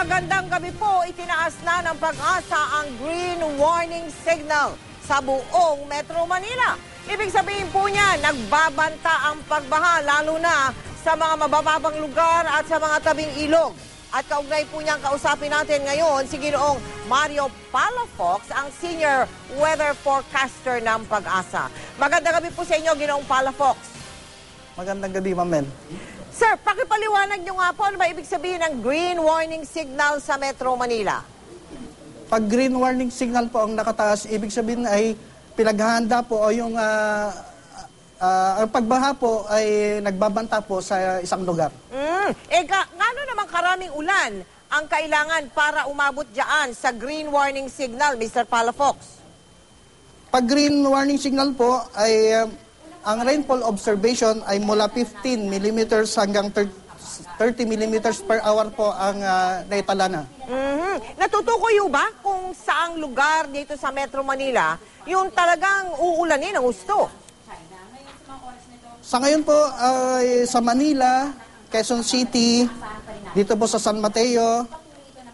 Magandang gabi po, itinaas na ng Pag-asa ang green warning signal sa buong Metro Manila. Ibig sabihin po niya, nagbabanta ang pagbaha lalo na sa mga mabababang lugar at sa mga tabing ilog. At kaugnay po niyang kausapin natin ngayon si Ginoong Mario Palafox, ang Senior Weather Forecaster ng Pag-asa. Magandang gabi po sa inyo, Ginoong Palafox. Magandang gabi, Ma'am Mel. Sir, pakipaliwanag nyo nga po, ano ba ibig sabihin ng green warning signal sa Metro Manila? Pag green warning signal po ang nakataas, ibig sabihin ay pinaghahanda po o yung ang pagbaha po ay nagbabanta po sa isang lugar. Gaano naman karaming ulan ang kailangan para umabot dyan sa green warning signal, Mr. Palafox? Pag green warning signal po ay ang rainfall observation ay mula 15 millimeters hanggang 30 millimeters per hour po ang naitala na. Natutukoy ba kung saang lugar dito sa Metro Manila yung talagang uulanin ng gusto? Sa ngayon po ay sa Manila, Quezon City, dito po sa San Mateo,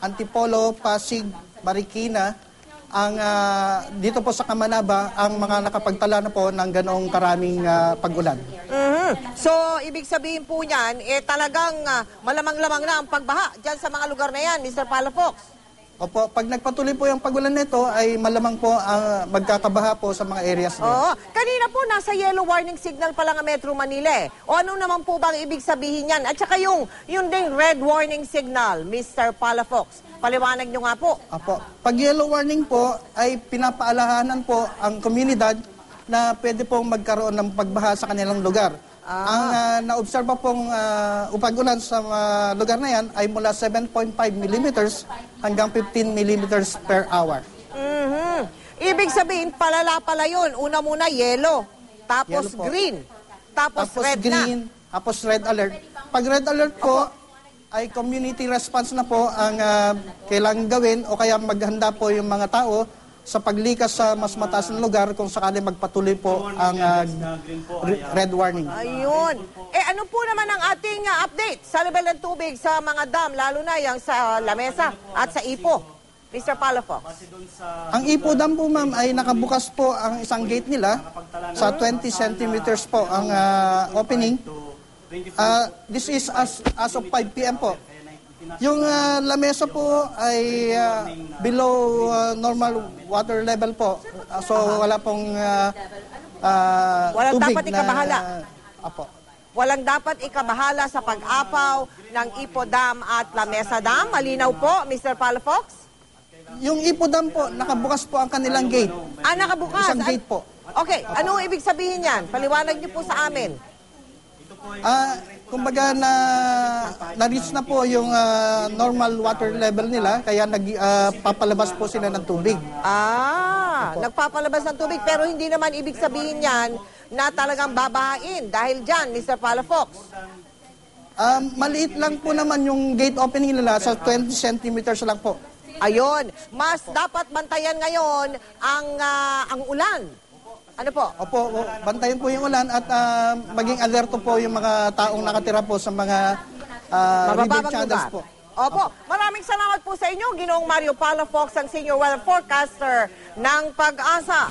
Antipolo, Pasig, Marikina, ang dito po sa Kamanaba ang mga nakapagtala na po ng ganoong karaming pag-ulan. So, ibig sabihin po niyan, talagang malamang-lamang na ang pagbaha dyan sa mga lugar na yan, Mr. Palafox. Opo, pag nagpatuloy po yung pag-ulan nito, ay malamang po ang magkakabaha po sa mga areas nito. Oo. Kanina po, nasa yellow warning signal pa lang ang Metro Manila. O ano naman po bang ibig sabihin yan? At saka yung ding red warning signal, Mr. Palafox. Paliwanag nyo nga po. Opo. Pag yellow warning po, ay pinapaalahanan po ang komunidad na pwede pong magkaroon ng pagbaha sa kanilang lugar. Ang naobserba pong upag-ulan sa lugar na yan ay mula 7.5 millimeters hanggang 15 millimeters per hour. Ibig sabihin, palala pala yun. Una muna yellow, tapos Yellow po. green, tapos red green, na. tapos red alert. Pag red alert po, ay community response na po ang kailangan gawin o kaya maghanda po yung mga tao sa paglikas sa mas mataas na lugar kung sakali magpatuloy po ang red warning. Ayun. Ano po naman ang ating update sa level ng tubig sa mga dam, lalo na yung sa Lamesa at sa Ipo, Mr. Palafox? Ang Ipo Dam po, ma'am, ay nakabukas po ang isang gate nila sa 20 centimeters po ang opening. This is as of 5 p.m. po. Yung Lamesa po ay below normal water level po. So wala pong Walang tubig dapat ikabahala. Apo. Walang dapat ikabahala sa pag-apaw ng Ipo Dam at Lamesa Dam. Malinaw po, Mr. Palafox? Yung Ipo Dam po, nakabukas po ang kanilang gate. Nakabukas. Isang gate po. Okay, anong ibig sabihin yan? Paliwanag niyo po sa amin. Kumbaga na-reach na po yung normal water level nila, kaya papalabas po sila ng tubig. Nagpapalabas ng tubig, pero hindi naman ibig sabihin yan na talagang babahain dahil dyan, Mr. Palafox. Maliit lang po naman yung gate opening nila, sa 20 centimeters lang po. Ayun, mas dapat bantayan ngayon ang ulan. Ano po? Opo, bantayan po yung ulan at maging alerto po yung mga taong nakatira po sa mga river channels po. Opo, maraming salamat po sa inyo, Ginoong Mario Palafox, ang Senior Weather Forecaster ng Pag-asa.